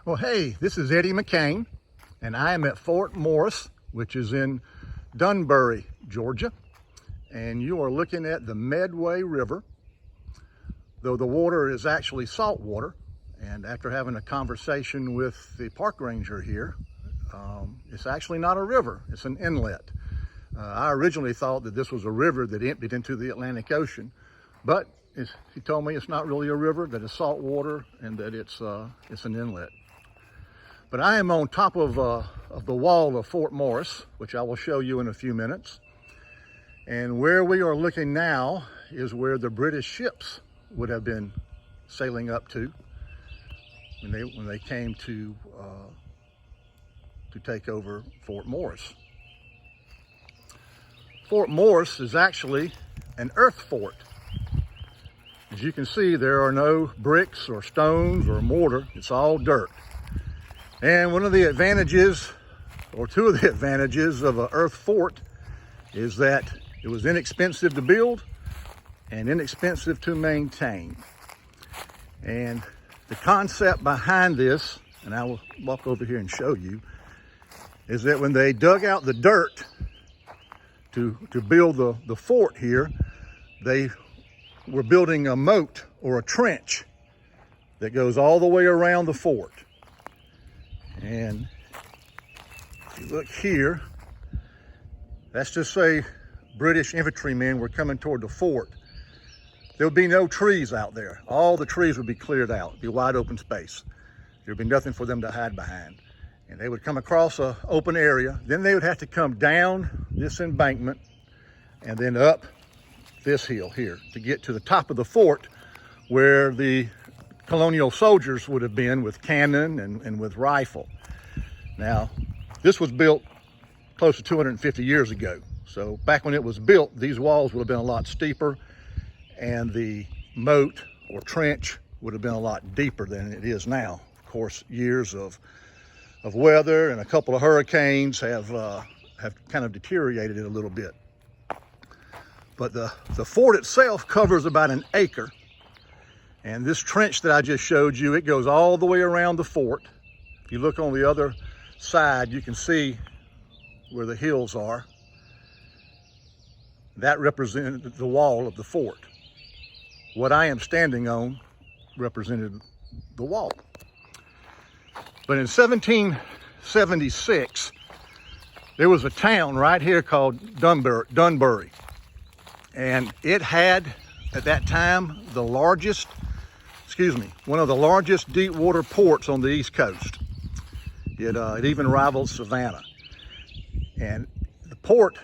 Well, hey, this is Eddie McCain, and I am at Fort Morris, which is in Dunbury, Georgia. And you are looking at the Medway River, though the water is actually salt water. And after having a conversation with the park ranger here, it's actually not a river, it's an inlet. I originally thought that this was a river that emptied into the Atlantic Ocean, but he told me it's not really a river, that it's salt water, and that it's an inlet. But I am on top of the wall of Fort Morris, which I will show you in a few minutes. And where we are looking now is where the British ships would have been sailing up to when they came to take over Fort Morris. Fort Morris is actually an earth fort. As you can see, there are no bricks or stones or mortar. It's all dirt. And one of the advantages, or two of the advantages of an earth fort, is that it was inexpensive to build and inexpensive to maintain. And the concept behind this, and I will walk over here and show you, is that when they dug out the dirt to build the fort here, they were building a moat or a trench that goes all the way around the fort. And if you look here, let's just say British infantrymen were coming toward the fort. There would be no trees out there. All the trees would be cleared out. It'd be wide open space. There'd be nothing for them to hide behind. And they would come across an open area. Then they would have to come down this embankment and then up this hill here to get to the top of the fort, where the colonial soldiers would have been with cannon and with rifle. Now, this was built close to 250 years ago. So back when it was built, these walls would have been a lot steeper, and the moat or trench would have been a lot deeper than it is now. Of course, years of weather and a couple of hurricanes have kind of deteriorated it a little bit. But the fort itself covers about an acre. And this trench that I just showed you, it goes all the way around the fort. If you look on the other side, you can see where the hills are. That represented the wall of the fort. What I am standing on represented the wall. But in 1776, there was a town right here called Dunbury. And it had, at that time, one of the largest deep water ports on the East Coast. It even rivaled Savannah. And the port,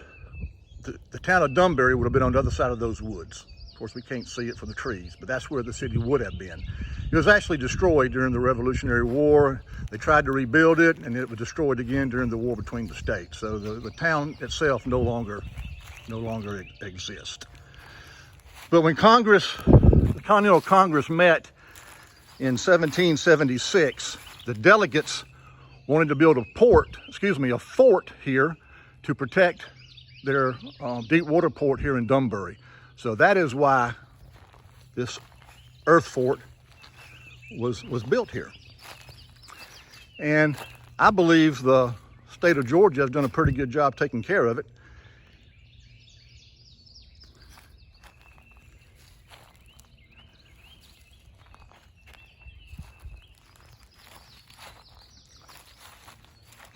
the town of Dunbury would have been on the other side of those woods. Of course, we can't see it for the trees, but that's where the city would have been. It was actually destroyed during the Revolutionary War. They tried to rebuild it, and it was destroyed again during the war between the states. So the town itself no longer exists. But when the Continental Congress met in 1776, the delegates wanted to build a fort here to protect their deep water port here in Dunbury. So that is why this earth fort was built here. And I believe the state of Georgia has done a pretty good job taking care of it.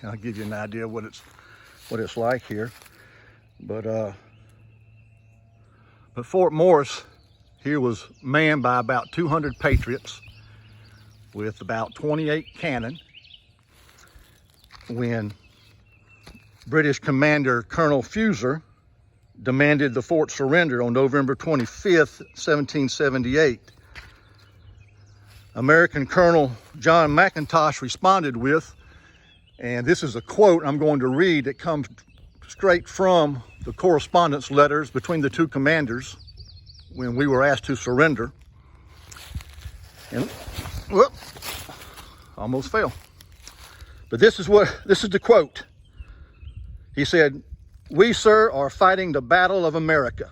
I'll give you an idea of what it's like here. But Fort Morris here was manned by about 200 patriots with about 28 cannon when British Commander Colonel Fuser demanded the fort surrender on November 25th, 1778. American Colonel Col McIntosh responded with, and this is a quote I'm going to read that comes straight from the correspondence letters between the two commanders when we were asked to surrender. And, whoop, almost fell. But this is the quote. He said, "We, sir, are fighting the battle of America,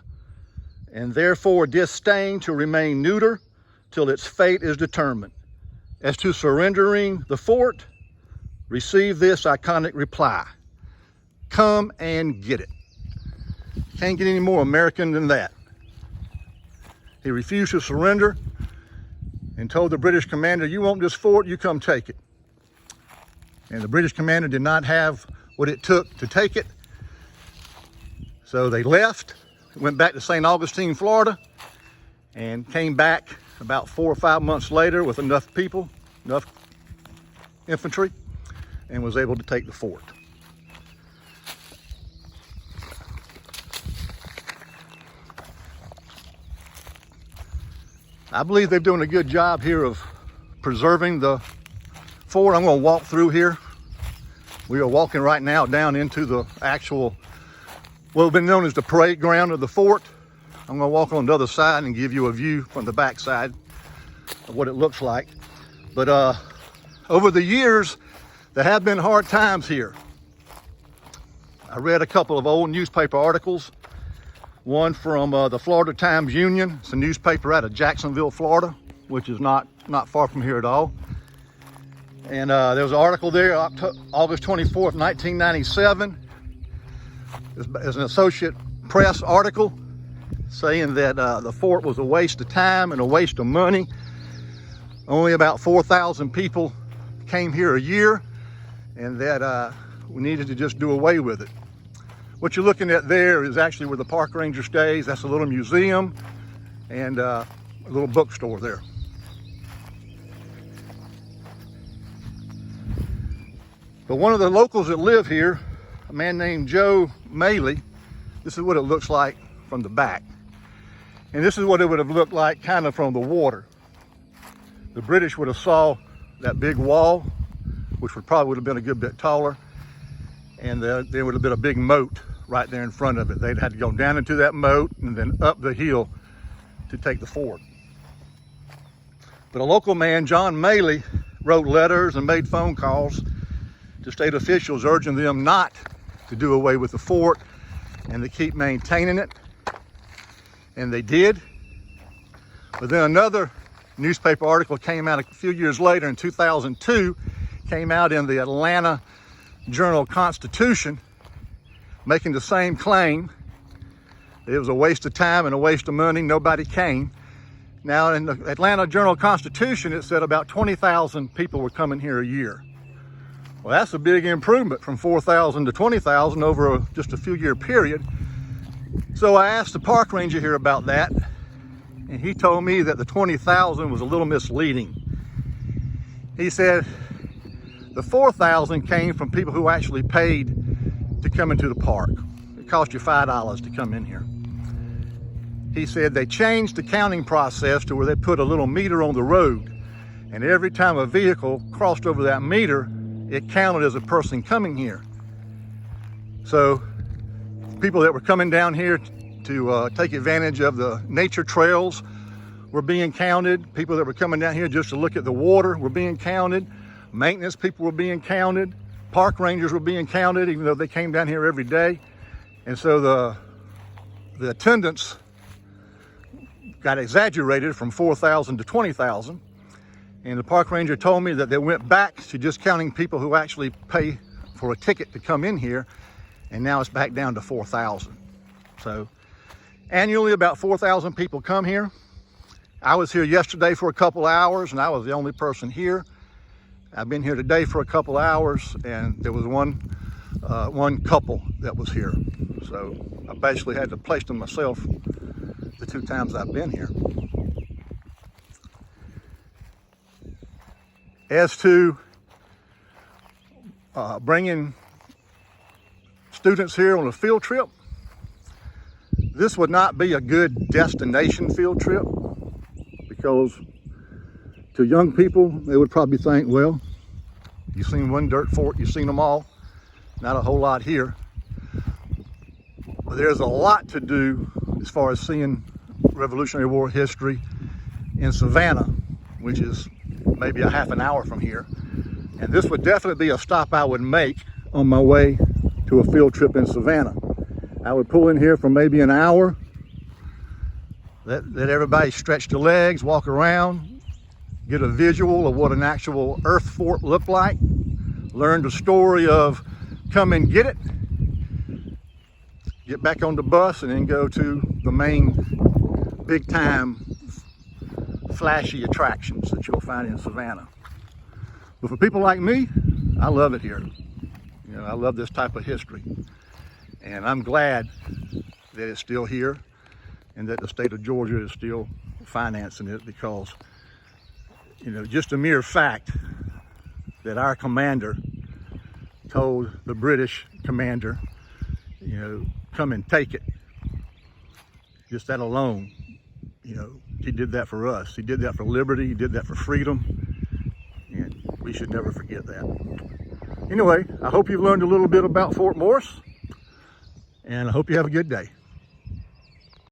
and therefore disdain to remain neuter till its fate is determined. as to surrendering the fort, receive this iconic reply: come and get it. Can't get any more American than that. He refused to surrender and told the British commander, you want this fort, you come take it. And the British commander did not have what it took to take it. So they left, went back to St. Augustine, Florida, and came back about 4 or 5 months later with enough people, enough infantry, and was able to take the fort. I believe they're doing a good job here of preserving the fort. I'm going to walk through here. We are walking right now down into the actual, what has been known as the parade ground of the fort. I'm going to walk on the other side and give you a view from the back side of what it looks like. But over the years, there have been hard times here. I read a couple of old newspaper articles. One from the Florida Times-Union. It's a newspaper out of Jacksonville, Florida, which is not far from here at all. And there was an article there, August 24th, 1997. It's an Associate Press article saying that the fort was a waste of time and a waste of money. Only about 4,000 people came here a year, and that we needed to just do away with it. What you're looking at there is actually where the park ranger stays. That's a little museum and a little bookstore there. But one of the locals that live here, a man named Joe Maley, this is what it looks like from the back. And this is what it would have looked like kind of from the water. The British would have saw that big wall, which probably would have been a good bit taller, and there would have been a big moat right there in front of it. They'd had to go down into that moat and then up the hill to take the fort. But a local man, John Maley, wrote letters and made phone calls to state officials urging them not to do away with the fort and to keep maintaining it. And they did. But then another newspaper article came out a few years later in 2002, came out in the Atlanta Journal-Constitution, making the same claim. It was a waste of time and a waste of money. Nobody came. Now in the Atlanta Journal-Constitution, it said about 20,000 people were coming here a year. Well, that's a big improvement from 4,000 to 20,000 over just a few year period. So I asked the park ranger here about that, and he told me that the 20,000 was a little misleading. He said the 4,000 came from people who actually paid to come into the park. It cost you $5 to come in here. He said they changed the counting process to where they put a little meter on the road, and every time a vehicle crossed over that meter, it counted as a person coming here. So people that were coming down here to take advantage of the nature trails were being counted. People that were coming down here just to look at the water were being counted. Maintenance people were being counted. Park rangers were being counted, even though they came down here every day. And so the attendance got exaggerated from 4,000 to 20,000. And the park ranger told me that they went back to just counting people who actually pay for a ticket to come in here. And now it's back down to 4,000. So annually about 4,000 people come here. I was here yesterday for a couple hours and I was the only person here. I've been here today for a couple hours and there was one couple that was here. So I basically had to place them myself the 2 times I've been here. As to bringing students here on a field trip, this would not be a good destination field trip because to young people, they would probably think, well, you've seen one dirt fort, you've seen them all, not a whole lot here. But there's a lot to do as far as seeing Revolutionary War history in Savannah, which is maybe a half an hour from here. And this would definitely be a stop I would make on my way to a field trip in Savannah. I would pull in here for maybe an hour, let everybody stretch their legs, walk around, get a visual of what an actual earth fort looked like, learn the story of come and get it, get back on the bus, and then go to the main big time flashy attractions that you'll find in Savannah. But for people like me, I love it here. You know, I love this type of history. And I'm glad that it's still here and that the state of Georgia is still financing it, because, you know, just a mere fact that our commander told the British commander, you know, come and take it. Just that alone, you know, he did that for us. He did that for liberty. He did that for freedom. And we should never forget that. Anyway, I hope you've learned a little bit about Fort Morris, and I hope you have a good day.